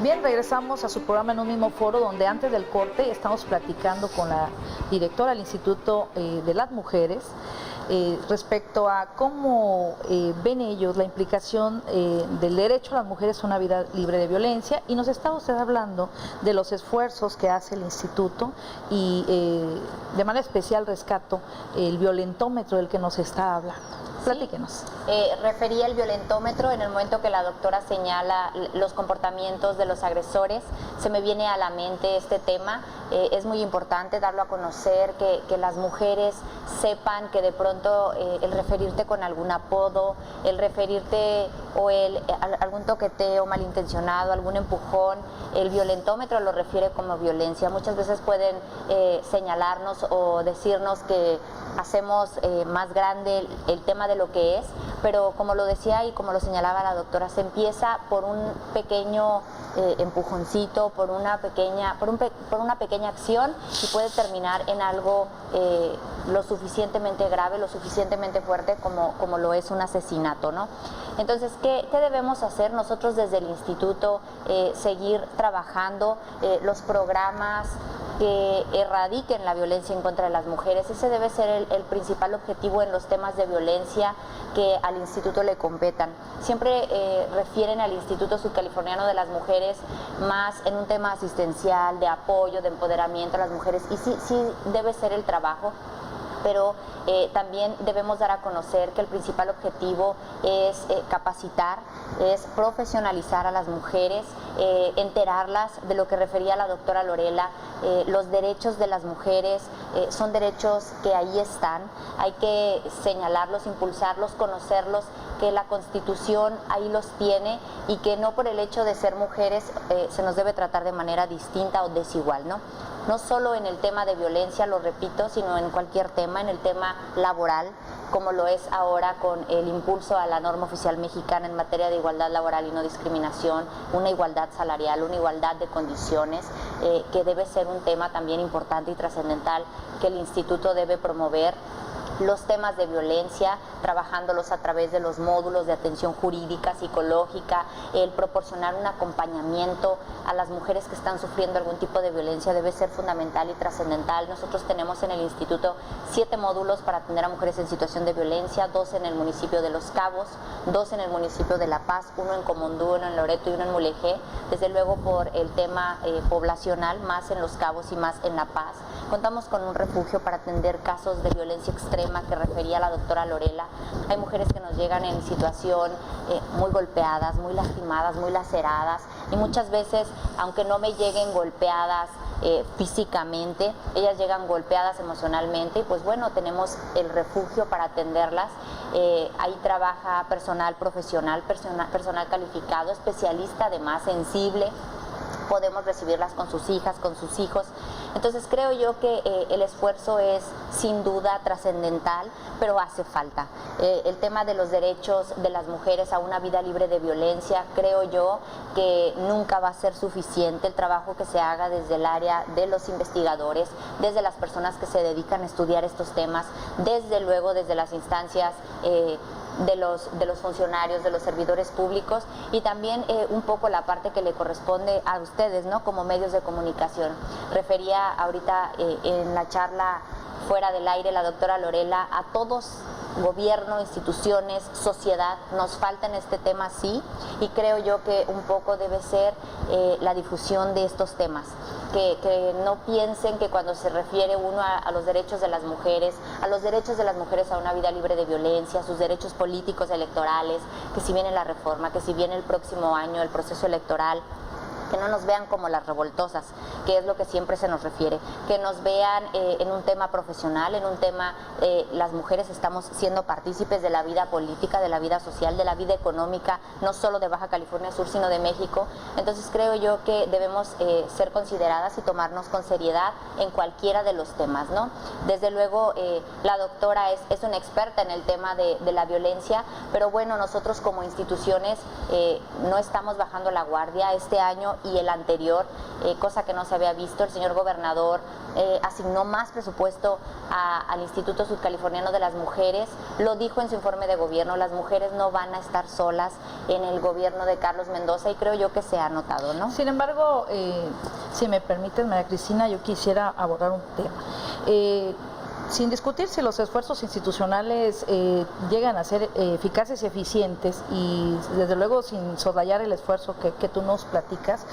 Bien, regresamos a su programa En un mismo foro, donde antes del corte estamos platicando con la directora del Instituto de las Mujeres respecto a cómo ven ellos la implicación del derecho a las mujeres a una vida libre de violencia, y nos está usted hablando de los esfuerzos que hace el Instituto y de manera especial rescato el violentómetro del que nos está hablando. Platíquenos. Refería el violentómetro en el momento que la doctora señala los comportamientos de los agresores. Se me viene a la mente este tema. Es muy importante darlo a conocer, que las mujeres sepan que de pronto el referirte con algún apodo, el referirte o algún toqueteo malintencionado, algún empujón, el violentómetro lo refiere como violencia. Muchas veces pueden señalarnos o decirnos que hacemos más grande el tema de lo que es, pero como lo decía y como lo señalaba la doctora, se empieza por un pequeño empujoncito, por una pequeña acción, y puede terminar en algo lo suficientemente grave, lo suficientemente fuerte como lo es un asesinato, ¿no? Entonces, ¿qué debemos hacer nosotros desde el instituto? Seguir trabajando los programas que erradiquen la violencia en contra de las mujeres. Ese debe ser el principal objetivo en los temas de violencia que al instituto le competan. Siempre refieren al Instituto Sudcaliforniano de las Mujeres más en un tema asistencial, de apoyo, de empoderamiento a las mujeres, y sí debe ser el trabajo, pero también debemos dar a conocer que el principal objetivo es capacitar, es profesionalizar a las mujeres, enterarlas de lo que refería la doctora Lorela. Los derechos de las mujeres son derechos que ahí están, hay que señalarlos, impulsarlos, conocerlos, que la Constitución ahí los tiene, y que no por el hecho de ser mujeres se nos debe tratar de manera distinta o desigual, ¿no? No solo en el tema de violencia, lo repito, sino en cualquier tema, en el tema laboral, como lo es ahora con el impulso a la norma oficial mexicana en materia de igualdad laboral y no discriminación, una igualdad salarial, una igualdad de condiciones, que debe ser un tema también importante y trascendental que el instituto debe promover. Los temas de violencia, trabajándolos a través de los módulos de atención jurídica, psicológica, el proporcionar un acompañamiento a las mujeres que están sufriendo algún tipo de violencia debe ser fundamental y trascendental. Nosotros tenemos en el instituto 7 módulos para atender a mujeres en situación de violencia, 2 en el municipio de Los Cabos, 2 en el municipio de La Paz, 1 en Comondú, 1 en Loreto y 1 en Mulegé. Desde luego por el tema poblacional, más en Los Cabos y más en La Paz. Contamos con un refugio para atender casos de violencia extrema que refería la doctora Lorela. Hay mujeres que nos llegan en situación muy golpeadas, muy lastimadas, muy laceradas, y muchas veces, aunque no me lleguen golpeadas físicamente, ellas llegan golpeadas emocionalmente, y pues bueno, tenemos el refugio para atenderlas. Ahí trabaja personal profesional, personal calificado, especialista, además sensible. Podemos recibirlas con sus hijas, con sus hijos. Entonces creo yo que el esfuerzo es sin duda trascendental, pero hace falta. El tema de los derechos de las mujeres a una vida libre de violencia, creo yo que nunca va a ser suficiente el trabajo que se haga desde el área de los investigadores, desde las personas que se dedican a estudiar estos temas, desde luego desde las instancias de los funcionarios, de los servidores públicos, y también un poco la parte que le corresponde a ustedes, ¿no? Como medios de comunicación. Refería ahorita en la charla fuera del aire la doctora Lorela, a todos, gobierno, instituciones, sociedad, nos falta en este tema, sí, y creo yo que un poco debe ser la difusión de estos temas. Que no piensen que cuando se refiere uno a los derechos de las mujeres, a los derechos de las mujeres a una vida libre de violencia, sus derechos políticos electorales, que si viene la reforma, que si viene el próximo año el proceso electoral, que no nos vean como las revoltosas, que es lo que siempre se nos refiere, que nos vean en un tema profesional, en un tema, las mujeres estamos siendo partícipes de la vida política, de la vida social, de la vida económica, no solo de Baja California Sur, sino de México. Entonces creo yo que debemos ser consideradas y tomarnos con seriedad en cualquiera de los temas, ¿no? Desde luego la doctora es una experta en el tema de la violencia, pero bueno, nosotros como instituciones no estamos bajando la guardia. Este año y el anterior, cosa que no se había visto. El señor gobernador asignó más presupuesto al Instituto Sudcaliforniano de las Mujeres. Lo dijo en su informe de gobierno, las mujeres no van a estar solas en el gobierno de Carlos Mendoza, y creo yo que se ha notado, ¿no? Sin embargo, si me permites, María Cristina, yo quisiera abordar un tema. Sin discutir si los esfuerzos institucionales llegan a ser eficaces y eficientes, y desde luego sin soslayar el esfuerzo que tú nos platicas,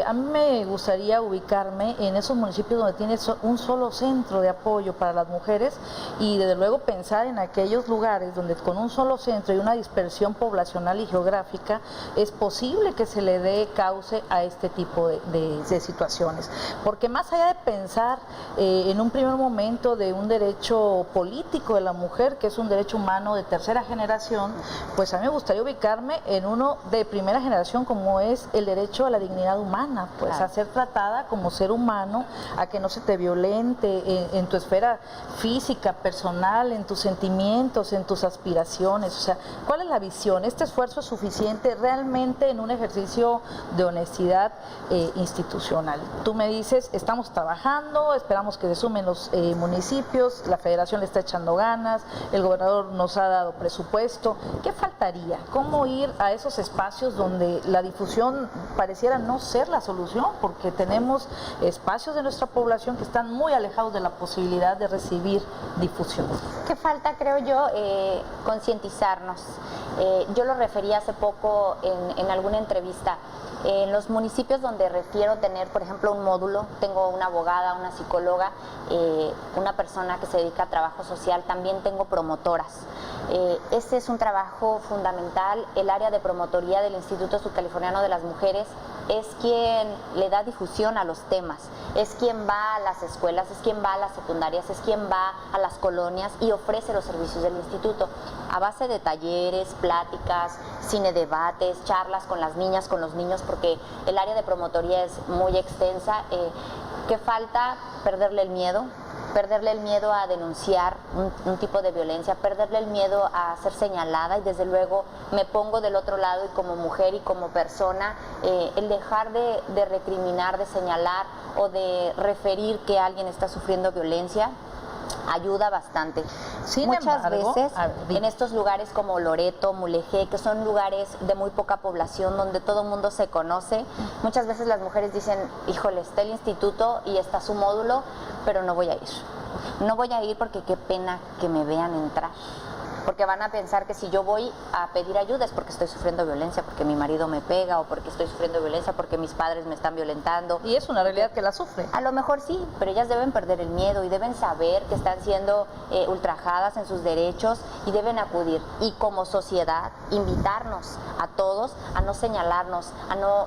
a mí me gustaría ubicarme en esos municipios donde tienes un solo centro de apoyo para las mujeres, y desde luego pensar en aquellos lugares donde con un solo centro y una dispersión poblacional y geográfica es posible que se le dé cauce a este tipo de situaciones. Porque más allá de pensar en un primer momento de un derecho político de la mujer, que es un derecho humano de tercera generación, pues a mí me gustaría ubicarme en uno de primera generación, como es el derecho a la dignidad humana, pues claro, a ser tratada como ser humano, a que no se te violente en tu esfera física, personal, en tus sentimientos, en tus aspiraciones. O sea, ¿cuál es la visión? ¿Este esfuerzo es suficiente realmente en un ejercicio de honestidad institucional? Tú me dices, estamos trabajando, esperamos que se sumen los municipios, la federación le está echando ganas, el gobernador nos ha dado presupuesto. ¿Qué faltaría? ¿Cómo ir a esos espacios donde la difusión pareciera no ser la solución? Porque tenemos espacios de nuestra población que están muy alejados de la posibilidad de recibir difusión. ¿Qué falta, creo yo? Concientizarnos. Yo lo referí hace poco en alguna entrevista. En los municipios donde refiero tener, por ejemplo, un módulo, tengo una abogada, una psicóloga, una persona que se dedica a trabajo social, también tengo promotoras. Este es un trabajo fundamental. El área de promotoría del Instituto Sudcaliforniano de las Mujeres es quien le da difusión a los temas, es quien va a las escuelas, es quien va a las secundarias, es quien va a las colonias y ofrece los servicios del instituto a base de talleres, pláticas, cine debates, charlas con las niñas, con los niños, porque el área de promotoría es muy extensa. ¿Qué falta? Perderle el miedo a denunciar un tipo de violencia, perderle el miedo a ser señalada, y desde luego me pongo del otro lado, y como mujer y como persona, el dejar de recriminar, de señalar o de referir que alguien está sufriendo violencia ayuda bastante. Muchas veces en estos lugares como Loreto, Mulegé, que son lugares de muy poca población, donde todo el mundo se conoce, muchas veces las mujeres dicen, híjole, está el instituto y está su módulo, pero no voy a ir. No voy a ir porque qué pena que me vean entrar. Porque van a pensar que si yo voy a pedir ayuda es porque estoy sufriendo violencia, porque mi marido me pega, o porque estoy sufriendo violencia, porque mis padres me están violentando. Y es una realidad que la sufre. A lo mejor sí, pero ellas deben perder el miedo y deben saber que están siendo ultrajadas en sus derechos, y deben acudir. Y como sociedad, invitarnos a todos a no señalarnos, a no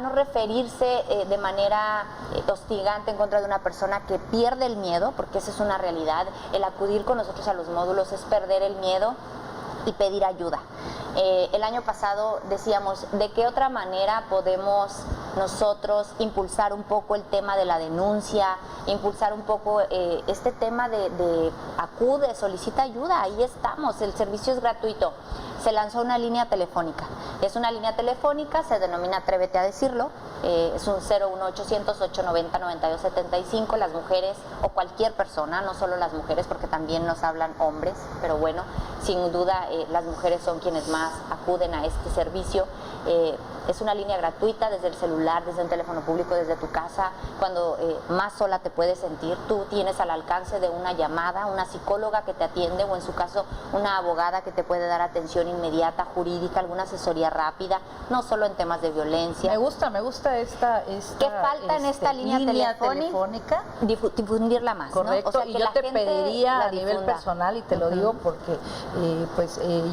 referirse de manera hostigante en contra de una persona que pierde el miedo, porque esa es una realidad. El acudir con nosotros a los módulos es perder el miedo y pedir ayuda. El año pasado decíamos, ¿de qué otra manera podemos nosotros impulsar un poco el tema de la denuncia, impulsar un poco este tema de acude, solicita ayuda? Ahí estamos, el servicio es gratuito. Se lanzó una línea telefónica. Es una línea telefónica, se denomina Atrévete a decirlo. Es un 01800-890-9275. Las mujeres o cualquier persona, no solo las mujeres, porque también nos hablan hombres, pero bueno, sin duda las mujeres son quienes más acuden a este servicio. Es una línea gratuita, desde el celular, desde un teléfono público, desde tu casa. Cuando más sola te puedes sentir, tú tienes al alcance de una llamada, una psicóloga que te atiende, o en su caso una abogada que te puede dar atención inmediata, jurídica, alguna asesoría rápida, no solo en temas de violencia. Me gusta esta ¿qué falta en esta línea telefónica? Difundirla más. Correcto, ¿no? O sea, y yo te pediría a nivel personal, y te lo digo porque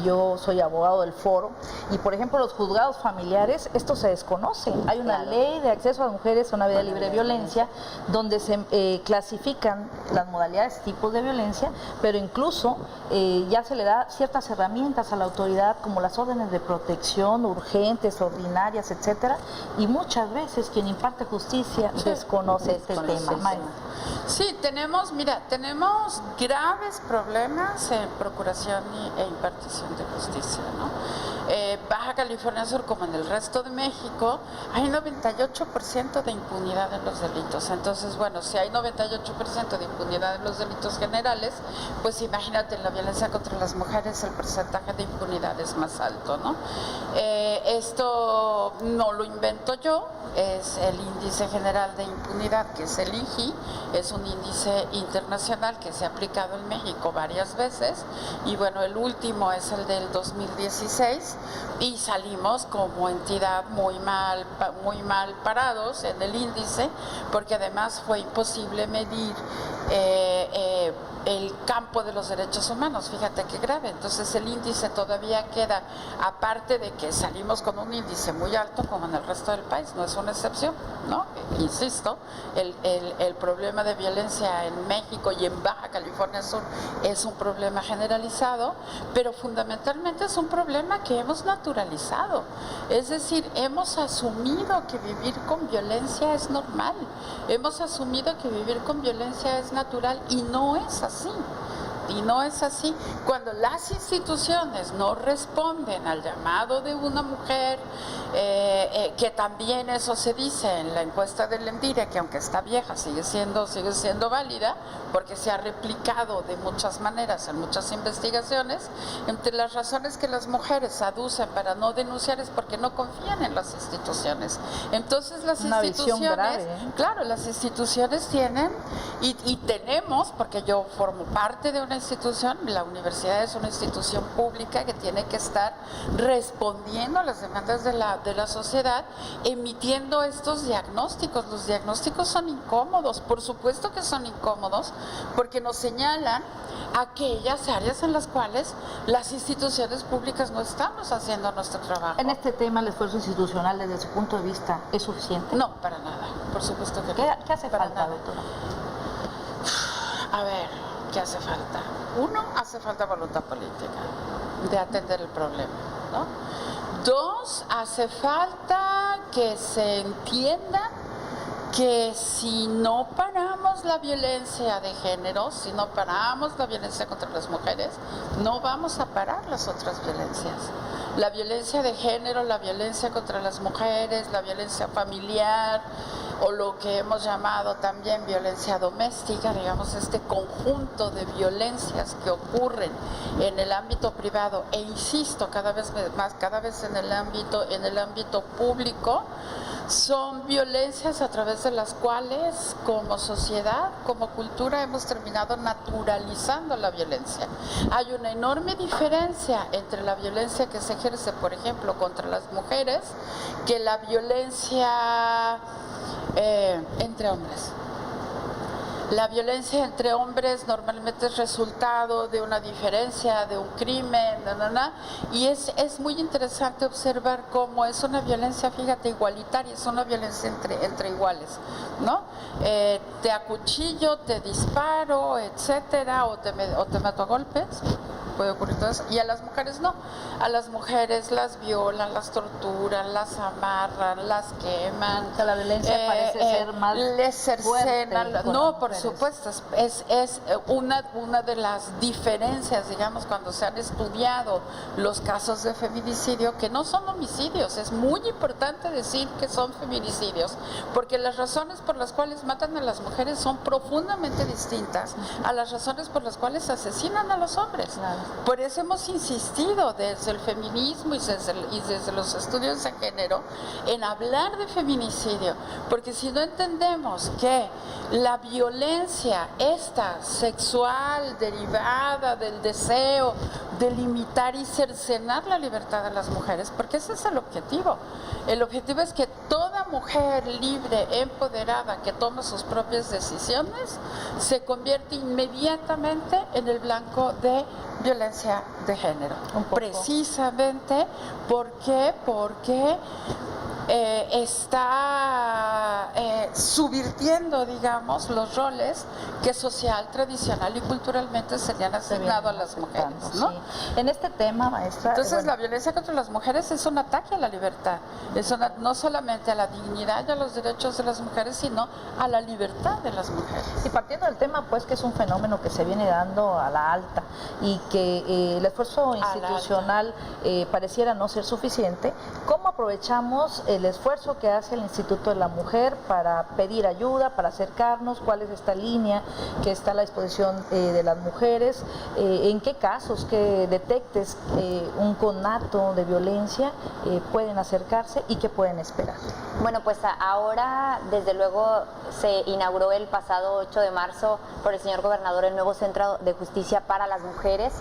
yo soy abogado del foro, y por ejemplo los juzgados familiares, esto se desconoce. Hay una ley de acceso a las mujeres a una vida libre de violencia, donde se clasifican las modalidades, tipos de violencia, pero incluso ya se le da ciertas herramientas a la autoridad, como las órdenes de protección urgentes, ordinarias, etcétera, y muchas veces quien imparte justicia desconoce este tema. Sí, tenemos graves problemas en procuración e impartición de justicia, ¿no? Baja California Sur, como en el resto de México, hay 98% de impunidad en los delitos. Entonces, bueno, si hay 98% de impunidad en los delitos generales, pues imagínate, en la violencia contra las mujeres el porcentaje de impunidad es más alto, ¿no? Esto no lo invento yo, es el Índice General de Impunidad, que es el INGI, es un índice internacional que se ha aplicado en México varias veces, y bueno, el último es el del 2016, y salimos como entidad muy mal parados en el índice, porque además fue imposible medir el campo de los derechos humanos. Fíjate qué grave. Entonces el índice todavía queda, aparte de que salimos con un índice muy alto como en el resto del país, no es una excepción, ¿no? Insisto, el problema de violencia en México y en Baja California Sur es un problema generalizado, pero fundamentalmente es un problema que hemos naturalizado. Es decir, hemos asumido que vivir con violencia es normal, hemos asumido que vivir con violencia es natural, y no es así. Y no es así. Cuando las instituciones no responden al llamado de una mujer, que también eso se dice en la encuesta del ENDIRE, que aunque está vieja sigue siendo válida, porque se ha replicado de muchas maneras en muchas investigaciones. Entre las razones que las mujeres aducen para no denunciar es porque no confían en las instituciones. Entonces las instituciones, grave, ¿eh? Claro, las instituciones tienen y tenemos, porque yo formo parte de una institución, la universidad es una institución pública que tiene que estar respondiendo a las demandas de la sociedad, emitiendo estos diagnósticos. Los diagnósticos son incómodos, por supuesto que son incómodos, porque nos señalan aquellas áreas en las cuales las instituciones públicas no estamos haciendo nuestro trabajo. En este tema, el esfuerzo institucional, desde su punto de vista, ¿es suficiente? No, para nada, por supuesto que no. ¿Qué hace Para falta, nada. doctora? A ver, ¿qué hace falta? Uno, hace falta voluntad política de atender el problema, ¿no? Dos, hace falta que se entienda que si no paramos la violencia de género, si no paramos la violencia contra las mujeres, no vamos a parar las otras violencias. La violencia de género, la violencia contra las mujeres, la violencia familiar, o lo que hemos llamado también violencia doméstica, digamos, este conjunto de violencias que ocurren en el ámbito privado, e insisto, cada vez en el ámbito público, son violencias a través de las cuales como sociedad, como cultura, hemos terminado naturalizando la violencia. Hay una enorme diferencia entre la violencia que se ejerce, por ejemplo, contra las mujeres, que la violencia entre hombres. La violencia entre hombres normalmente es resultado de una diferencia, de un crimen, y es muy interesante observar cómo es una violencia, fíjate, igualitaria, es una violencia entre iguales, ¿no? Te acuchillo, te disparo, etcétera, o te mato a golpes, puede ocurrir todo eso, y a las mujeres no. A las mujeres las violan, las torturan, las amarran, las queman. O sea, la violencia parece ser más les cercenan. fuerte con No, las por mujeres. supuesto, es una de las diferencias, digamos, cuando se han estudiado los casos de feminicidio, que no son homicidios. Es muy importante decir que son feminicidios, porque las razones por las cuales matan a las mujeres son profundamente distintas a las razones por las cuales asesinan a los hombres. Claro. Por eso hemos insistido desde el feminismo y desde los estudios de género en hablar de feminicidio, porque si no entendemos que la violencia esta sexual derivada del deseo de limitar y cercenar la libertad de las mujeres, porque ese es el objetivo. El objetivo es que toda mujer libre, empoderada, que toma sus propias decisiones, se convierte inmediatamente en el blanco de violencia de género. Precisamente porque está subvirtiendo, digamos, los roles que social, tradicional y culturalmente serían asignados a las mujeres, ¿no? Sí. En este tema, maestra... Entonces bueno, la violencia contra las mujeres es un ataque a la libertad, no solamente a la dignidad y a los derechos de las mujeres, sino a la libertad de las mujeres. y partiendo del tema, pues que es un fenómeno que se viene dando a la alta y que el esfuerzo institucional pareciera no ser suficiente, ¿cómo aprovechamos el esfuerzo que hace el Instituto de la Mujer para pedir ayuda, para acercarnos? ¿Cuál es esta línea que está a la disposición de las mujeres? ¿En qué casos que detectes un conato de violencia pueden acercarse y qué pueden esperar? Bueno, pues ahora, desde luego, se inauguró el pasado 8 de marzo por el señor gobernador el nuevo Centro de Justicia para las Mujeres.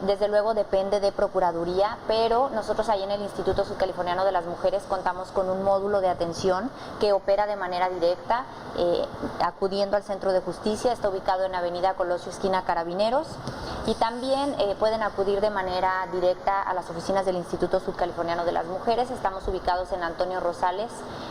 Desde luego depende de Procuraduría, pero nosotros ahí en el Instituto Sudcaliforniano de las Mujeres contamos con un módulo de atención que opera de manera directa, acudiendo al Centro de Justicia. Está ubicado en Avenida Colosio, esquina Carabineros, y también pueden acudir de manera directa a las oficinas del Instituto Sudcaliforniano de las Mujeres. Estamos ubicados en Antonio Rosales,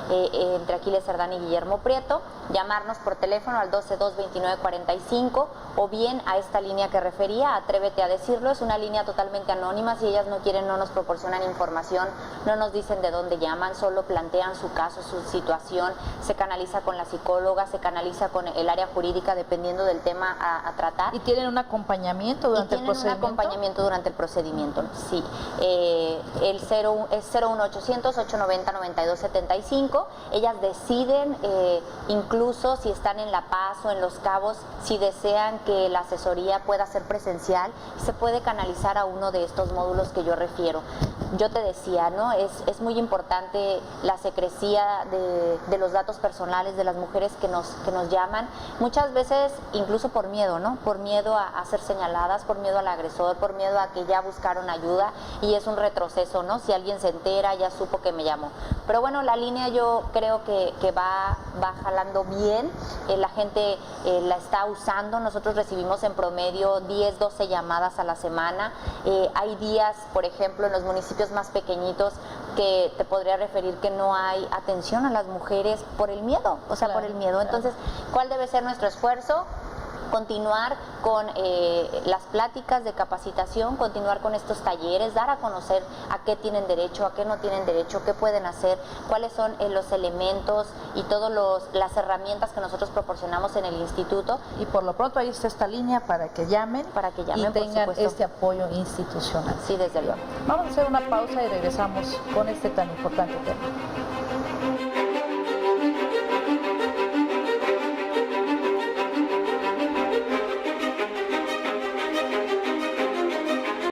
entre Aquiles Cerdán y Guillermo Prieto. Llamarnos por teléfono al 12-229-45 o bien a esta línea que refería, Atrévete a Decirlo. Es una línea totalmente anónima. Si ellas no quieren, no nos proporcionan información, no nos dicen de dónde llaman, solo plantean su caso, su situación. Se canaliza con la psicóloga, se canaliza con el área jurídica dependiendo del tema a tratar. ¿Y tienen un acompañamiento durante el procedimiento? Un acompañamiento durante el procedimiento, sí. El 01800-890-9275. Ellas deciden, incluso si están en La Paz o en Los Cabos, si desean que la asesoría pueda ser presencial, se puede canalizar a uno de estos módulos que yo refiero. Yo te decía, ¿no? Es muy importante la secrecía de los datos personales de las mujeres que nos llaman, muchas veces incluso por miedo, ¿no? Por miedo a ser señaladas, por miedo al agresor, por miedo a que ya buscaron ayuda, y es un retroceso, ¿no? Si alguien se entera, ya supo que me llamó. Pero bueno, la línea yo creo que va jalando bien, la gente la está usando. Nosotros recibimos en promedio 10, 12 llamadas a la semana. Hay días, por ejemplo, en los municipios más pequeñitos que te podría referir que no hay atención a las mujeres por el miedo, o sea, por el miedo. Entonces, ¿cuál debe ser nuestro esfuerzo? Continuar con las pláticas de capacitación, continuar con estos talleres, dar a conocer a qué tienen derecho, a qué no tienen derecho, qué pueden hacer, cuáles son los elementos y todas las herramientas que nosotros proporcionamos en el instituto. Y por lo pronto ahí está esta línea para que llamen y tengan este apoyo institucional. Sí, desde luego. Vamos a hacer una pausa y regresamos con este tan importante tema.